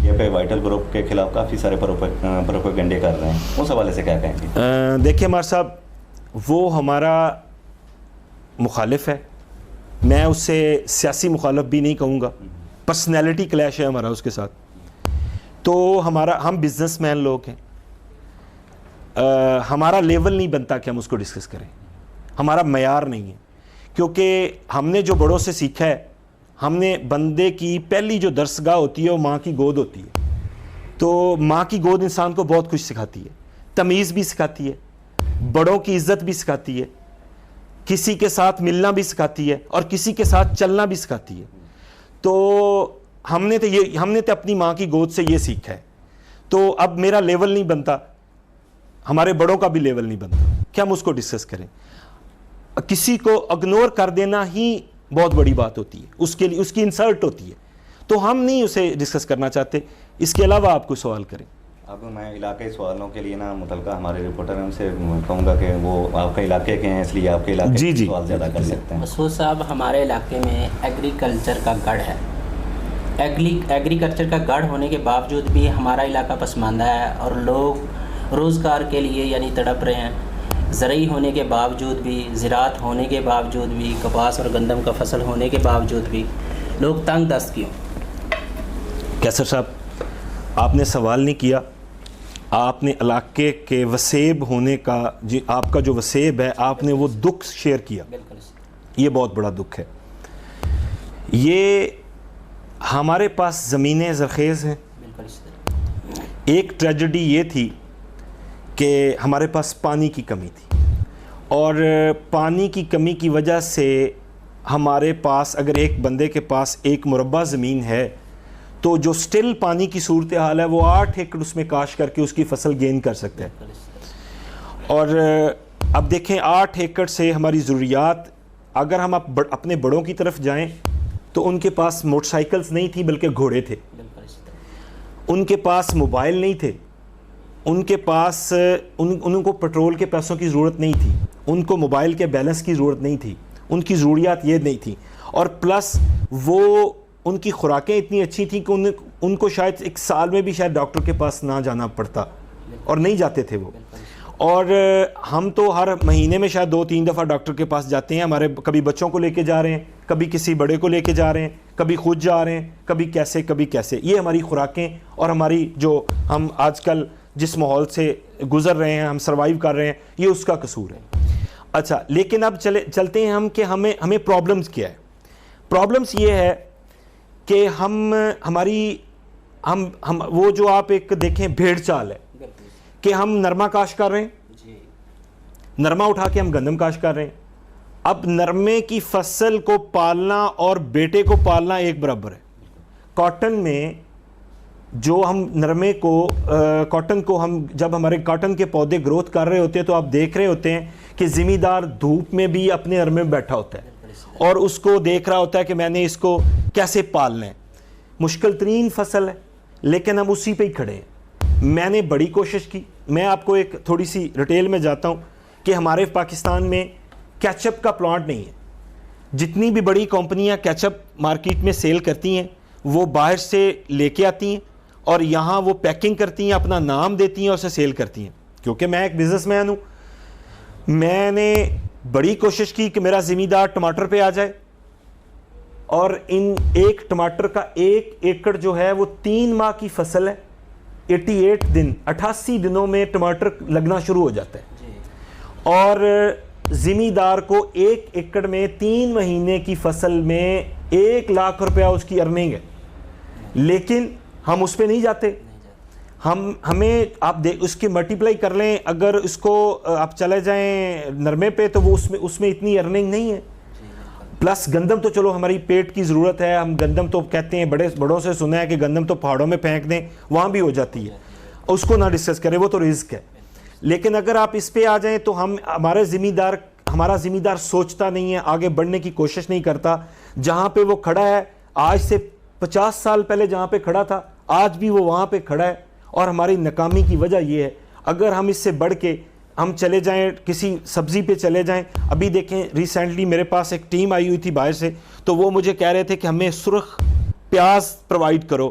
یہ پہ vital group کے خلاف کافی سارے پروپیگنڈے کر رہے ہیں، اس حوالے سے کیا کہیں گے؟ دیکھیں عمار صاحب، وہ ہمارا مخالف ہے، میں اس سے سیاسی مخالف بھی نہیں کہوں گا، پرسنالٹی کلیش ہے ہمارا اس کے ساتھ. تو ہم بزنس مین لوگ ہیں، ہمارا لیول نہیں بنتا کہ ہم اس کو ڈسکس کریں، ہمارا معیار نہیں ہے، کیونکہ ہم نے جو بڑوں سے سیکھا ہے، ہم نے بندے کی پہلی جو درسگاہ ہوتی ہے وہ ماں کی گود ہوتی ہے. تو ماں کی گود انسان کو بہت کچھ سکھاتی ہے، تمیز بھی سکھاتی ہے، بڑوں کی عزت بھی سکھاتی ہے، کسی کے ساتھ ملنا بھی سکھاتی ہے، اور کسی کے ساتھ چلنا بھی سکھاتی ہے. تو ہم نے تو اپنی ماں کی گود سے یہ سیکھا ہے. تو اب میرا لیول نہیں بنتا، ہمارے بڑوں کا بھی لیول نہیں بنتا کہ ہم اس کو ڈسکس کریں. کسی کو اگنور کر دینا ہی بہت بڑی بات ہوتی ہے، اس کے لیے اس کی انسلٹ ہوتی ہے، تو ہم نہیں اسے ڈسکس کرنا چاہتے. اس کے علاوہ آپ کو سوال کریں. اب میں علاقائی سوالوں کے لیے نا متعلقہ ہمارے رپورٹر ہیں، ان سے کہوں گا کہ وہ آپ کے علاقے کے ہیں، اس لیے آپ کے علاقے کے سوال زیادہ کر سکتے ہیں. مسعود صاحب، ہمارے علاقے میں ایگریکلچر کا گڑھ ہے. ایگریکلچر کا گڑھ ہونے کے باوجود بھی ہمارا علاقہ پسماندہ ہے، اور لوگ روزگار کے لیے یعنی تڑپ رہے ہیں. زرعی ہونے کے باوجود بھی، زراعت ہونے کے باوجود بھی، کپاس اور گندم کا فصل ہونے کے باوجود بھی لوگ تنگ دست کیوں؟ کیسر صاحب، آپ نے سوال نہیں کیا، آپ نے علاقے کے وسیب ہونے کا، آپ کا جو وسیب ہے، آپ نے وہ دکھ شیئر کیا. یہ بہت بڑا دکھ ہے. یہ ہمارے پاس زمینیں زرخیز ہیں. ایک ٹریجڈی یہ تھی کہ ہمارے پاس پانی کی کمی تھی، اور پانی کی کمی کی وجہ سے ہمارے پاس اگر ایک بندے کے پاس ایک مربع زمین ہے تو جو سٹل پانی کی صورتحال ہے وہ 8 ایکڑ اس میں کاشت کر کے اس کی فصل گین کر سکتے ہیں. اور اب دیکھیں 8 ایکڑ سے ہماری ضروریات، اگر ہم اپنے بڑوں کی طرف جائیں تو ان کے پاس موٹر سائیکلز نہیں تھی بلکہ گھوڑے تھے، ان کے پاس موبائل نہیں تھے، ان کے پاس ان کو پیٹرول کے پیسوں کی ضرورت نہیں تھی، ان کو موبائل کے بیلنس کی ضرورت نہیں تھی، ان کی ضروریات یہ نہیں تھی. اور پلس وہ ان کی خوراکیں اتنی اچھی تھیں کہ ان کو شاید ایک سال میں بھی شاید ڈاکٹر کے پاس نہ جانا پڑتا، اور نہیں جاتے تھے وہ. اور ہم تو ہر مہینے میں شاید 2-3 دفعہ ڈاکٹر کے پاس جاتے ہیں. ہمارے کبھی بچوں کو لے کے جا رہے ہیں، کبھی کسی بڑے کو لے کے جا رہے ہیں، کبھی خود جا رہے ہیں، کبھی کیسے. یہ ہماری خوراکیں اور ہماری جو ہم آج کل جس ماحول سے گزر رہے ہیں، ہم سروائیو کر رہے ہیں، یہ اس کا قصور ہے. اچھا، لیکن اب چلتے ہیں ہم کہ ہمیں پرابلمز کیا ہے. پرابلمز یہ ہے کہ ہم وہ جو آپ ایک دیکھیں بھیڑ چال ہے کہ ہم نرما کاشت کر رہے ہیں، نرما اٹھا کے ہم گندم کاشت کر رہے ہیں. اب نرمے کی فصل کو پالنا اور بیٹے کو پالنا ایک برابر ہے. کاٹن میں جو ہم نرمے کو کاٹن کو ہم جب ہمارے کاٹن کے پودے گروتھ کر رہے ہوتے ہیں تو آپ دیکھ رہے ہوتے ہیں کہ زمیندار دھوپ میں بھی اپنے نرمے میں بیٹھا ہوتا ہے اور اس کو دیکھ رہا ہوتا ہے کہ میں نے اس کو کیسے پالنا ہے. مشکل ترین فصل ہے لیکن ہم اسی پہ ہی کھڑے ہیں. میں نے بڑی کوشش کی. میں آپ کو ایک تھوڑی سی ڈیٹیل میں جاتا ہوں کہ ہمارے پاکستان میں کیچپ کا پلانٹ نہیں ہے. جتنی بھی بڑی کمپنیاں کیچپ مارکیٹ میں سیل کرتی ہیں وہ باہر سے لے کے آتی ہیں اور یہاں وہ پیکنگ کرتی ہیں، اپنا نام دیتی ہیں اور اسے سیل کرتی ہیں. کیونکہ میں ایک بزنس مین ہوں، میں نے بڑی کوشش کی کہ میرا زمیندار ٹماٹر پہ آ جائے، اور ان ایک ٹماٹر کا 1 ایکڑ جو ہے وہ 3 ماہ کی فصل ہے. 88 دن 88 دنوں میں ٹماٹر لگنا شروع ہو جاتا ہے، اور زمیندار کو 1 ایکڑ میں 3 مہینے کی فصل میں 1 لاکھ روپیہ اس کی ارننگ ہے. لیکن ہم اس پہ نہیں جاتے. ہمیں آپ اس کے ملٹیپلائی کر لیں، اگر اس کو آپ چلے جائیں نرمے پہ تو وہ اس میں اتنی ارننگ نہیں ہے. پلس گندم تو چلو ہماری پیٹ کی ضرورت ہے، ہم گندم تو کہتے ہیں بڑوں سے سنا ہے کہ گندم تو پہاڑوں میں پھینک دیں وہاں بھی ہو جاتی ہے، اس کو نہ ڈسکس کریں، وہ تو رزق ہے. لیکن اگر آپ اس پہ آ جائیں تو ہمارا زمیندار سوچتا نہیں ہے، آگے بڑھنے کی کوشش نہیں کرتا. جہاں پہ وہ کھڑا ہے آج سے 50 سال پہلے جہاں پہ کھڑا تھا آج بھی وہ وہاں پہ کھڑا ہے. اور ہماری ناکامی کی وجہ یہ ہے. اگر ہم اس سے بڑھ کے ہم چلے جائیں کسی سبزی پہ چلے جائیں، ابھی دیکھیں ریسنٹلی میرے پاس ایک ٹیم آئی ہوئی تھی باہر سے، تو وہ مجھے کہہ رہے تھے کہ ہمیں سرخ پیاز پرووائڈ کرو.